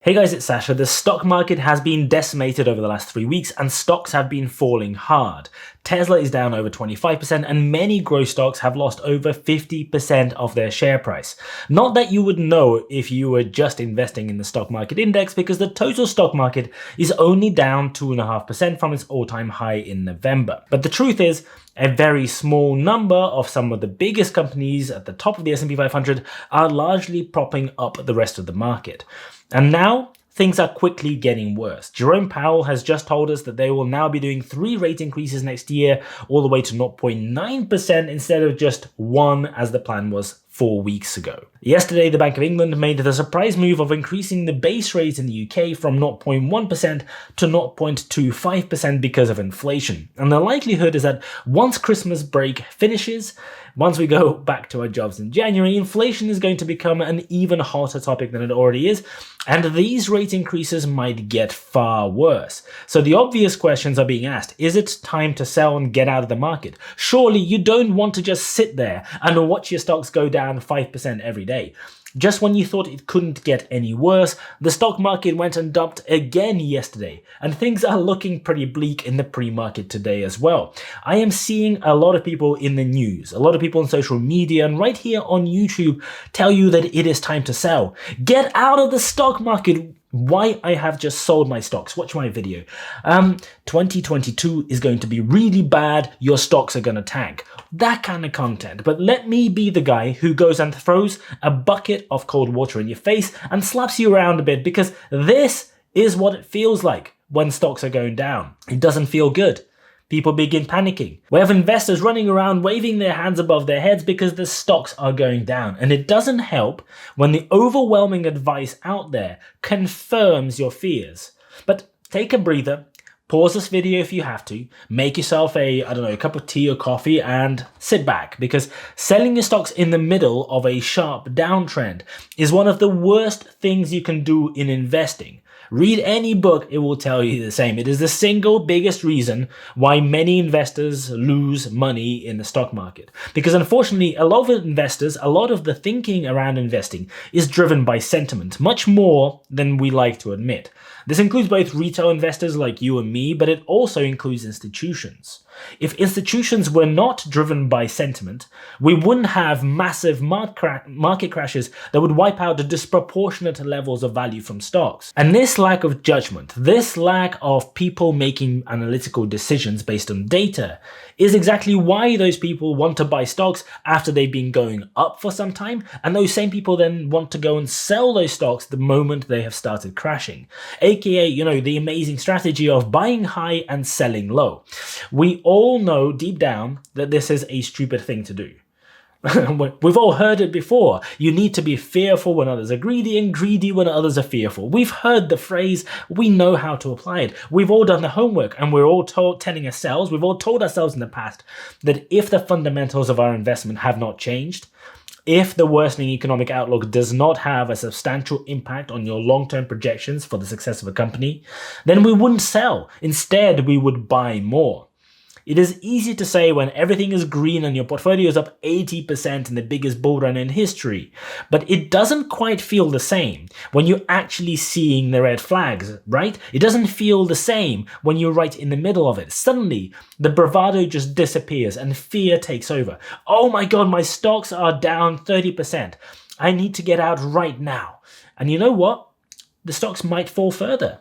Hey guys, it's Sasha. The stock market has been decimated over the last 3 weeks and stocks have been falling hard. Tesla is down over 25% and many growth stocks have lost over 50% of their share price. Not that you would know if you were just investing in the stock market index, because the total stock market is only down 2.5% from its all-time high in November. But the truth is, a very small number of some of the biggest companies at the top of the S&P 500 are largely propping up the rest of the market. And now, things are quickly getting worse. Jerome Powell has just told us that they will now be doing 3 rate increases next year, all the way to 0.9% instead of just 1 as the plan was 4 weeks ago. Yesterday, the Bank of England made the surprise move of increasing the base rate in the UK from 0.1% to 0.25% because of inflation. And the likelihood is that once Christmas break finishes, once we go back to our jobs in January, inflation is going to become an even hotter topic than it already is, and these rate increases might get far worse. So the obvious questions are being asked. Is it time to sell and get out of the market? Surely you don't want to just sit there and watch your stocks go down 5% every day. Just when you thought it couldn't get any worse, the stock market went and dumped again yesterday, and things are looking pretty bleak in the pre-market today as well. I am seeing a lot of people in the news, a lot of people on social media, and right here on YouTube tell you that it is time to sell. Get out of the stock market. Why I have just sold my stocks. Watch my video. 2022 is going to be really bad. Your stocks are going to tank. That kind of content. But let me be the guy who goes and throws a bucket of cold water in your face and slaps you around a bit, because this is what it feels like when stocks are going down. It doesn't feel good. People begin panicking. We have investors running around waving their hands above their heads because the stocks are going down. And it doesn't help when the overwhelming advice out there confirms your fears. But take a breather, pause this video if you have to, make yourself a cup of tea or coffee and sit back, because selling your stocks in the middle of a sharp downtrend is one of the worst things you can do in investing. Read any book, it will tell you the same. It is the single biggest reason why many investors lose money in the stock market. Because unfortunately, a lot of investors, a lot of the thinking around investing is driven by sentiment, much more than we like to admit. This includes both retail investors like you and me, but it also includes institutions. If institutions were not driven by sentiment, we wouldn't have massive market crashes that would wipe out the disproportionate levels of value from stocks. And this lack of judgment, this lack of people making analytical decisions based on data, is exactly why those people want to buy stocks after they've been going up for some time, and those same people then want to go and sell those stocks the moment they have started crashing. AKA, the amazing strategy of buying high and selling low. We all know deep down that this is a stupid thing to do. We've all heard it before. You need to be fearful when others are greedy and greedy when others are fearful. We've heard the phrase, we know how to apply it. We've all done the homework, and we're all telling ourselves, we've all told ourselves in the past that if the fundamentals of our investment have not changed, if the worsening economic outlook does not have a substantial impact on your long-term projections for the success of a company, then we wouldn't sell. Instead, we would buy more. It is easy to say when everything is green and your portfolio is up 80% in the biggest bull run in history, but it doesn't quite feel the same when you're actually seeing the red flags, right? It doesn't feel the same when you're right in the middle of it. Suddenly, the bravado just disappears and fear takes over. Oh my God, my stocks are down 30%. I need to get out right now. And you know what? The stocks might fall further.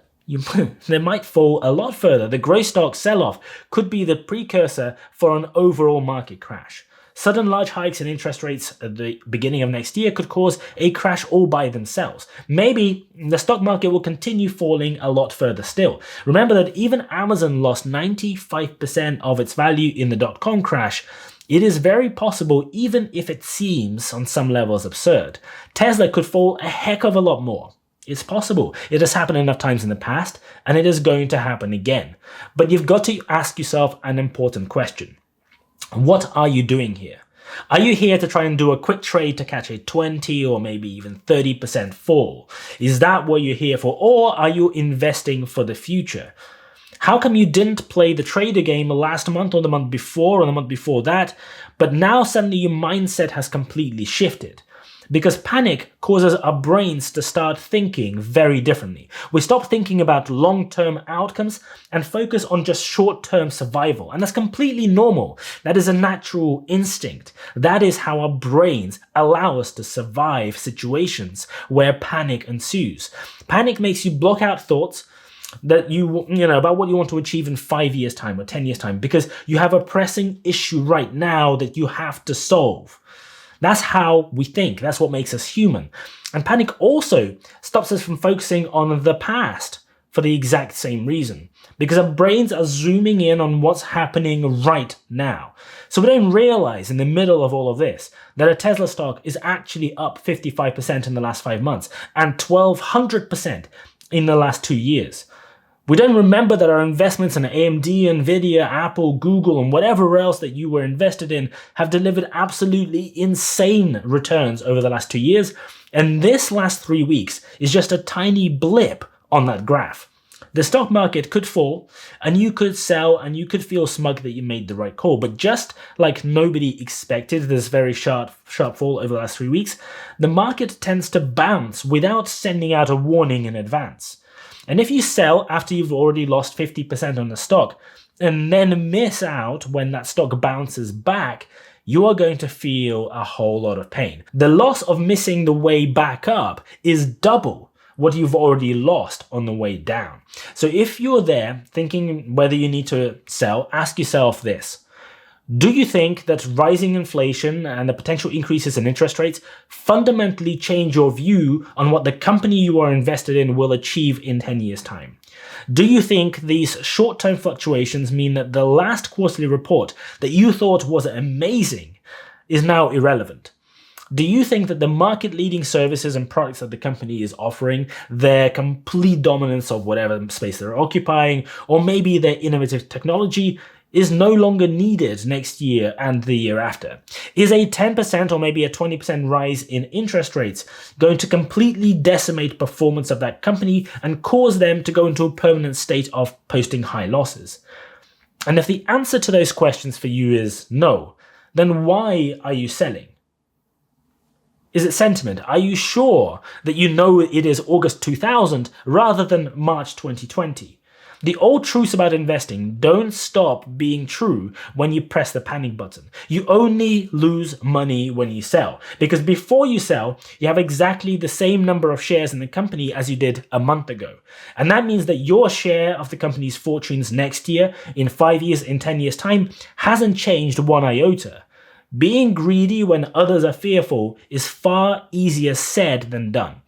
They might fall a lot further. The growth stock sell-off could be the precursor for an overall market crash. Sudden large hikes in interest rates at the beginning of next year could cause a crash all by themselves. Maybe the stock market will continue falling a lot further still. Remember that even Amazon lost 95% of its value in the dot-com crash. It is very possible, even if it seems on some levels absurd. Tesla could fall a heck of a lot more. It's possible. It has happened enough times in the past, and it is going to happen again. But you've got to ask yourself an important question. What are you doing here? Are you here to try and do a quick trade to catch a 20 or maybe even 30% fall? Is that what you're here for? Or are you investing for the future? How come you didn't play the trader game last month or the month before or the month before that, but now suddenly your mindset has completely shifted? because panic causes our brains to start thinking very differently. We stop thinking about long-term outcomes and focus on just short-term survival. And that's completely normal. That is a natural instinct. That is how our brains allow us to survive situations where panic ensues. Panic makes you block out thoughts that you know about what you want to achieve in 5 years time or 10 years time, because you have a pressing issue right now that you have to solve. That's how we think. That's what makes us human. And panic also stops us from focusing on the past for the exact same reason, because our brains are zooming in on what's happening right now. So we don't realize in the middle of all of this that a Tesla stock is actually up 55% in the last 5 months and 1,200% in the last 2 years. We don't remember that our investments in AMD, Nvidia, Apple, Google, and whatever else that you were invested in have delivered absolutely insane returns over the last 2 years. And this last 3 weeks is just a tiny blip on that graph. The stock market could fall and you could sell and you could feel smug that you made the right call. But just like nobody expected this very sharp fall over the last 3 weeks, the market tends to bounce without sending out a warning in advance. And if you sell after you've already lost 50% on the stock and then miss out when that stock bounces back, you are going to feel a whole lot of pain. The loss of missing the way back up is double what you've already lost on the way down. So if you're there thinking whether you need to sell, ask yourself this. Do you think that rising inflation and the potential increases in interest rates fundamentally change your view on what the company you are invested in will achieve in 10 years' time? Do you think these short-term fluctuations mean that the last quarterly report that you thought was amazing is now irrelevant? Do you think that the market-leading services and products that the company is offering, their complete dominance of whatever space they're occupying, or maybe their innovative technology is no longer needed next year and the year after? Is a 10% or maybe a 20% rise in interest rates going to completely decimate performance of that company and cause them to go into a permanent state of posting high losses? And if the answer to those questions for you is no, then why are you selling? Is it sentiment? Are you sure that you know it is August 2000 rather than March 2020? The old truths about investing don't stop being true when you press the panic button. You only lose money when you sell, because before you sell, you have exactly the same number of shares in the company as you did a month ago. And that means that your share of the company's fortunes next year, in 5 years, in 10 years' time, hasn't changed one iota. Being greedy when others are fearful is far easier said than done.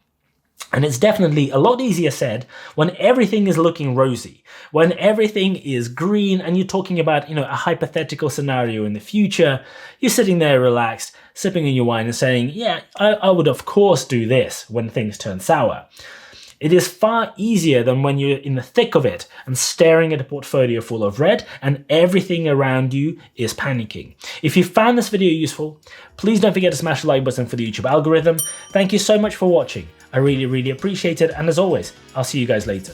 And it's definitely a lot easier said when everything is looking rosy, when everything is green and you're talking about, a hypothetical scenario in the future. You're sitting there relaxed, sipping on your wine and saying, yeah, I would of course do this when things turn sour. It is far easier than when you're in the thick of it and staring at a portfolio full of red and everything around you is panicking. If you found this video useful, please don't forget to smash the like button for the YouTube algorithm. Thank you so much for watching. I really, really appreciate it. And as always, I'll see you guys later.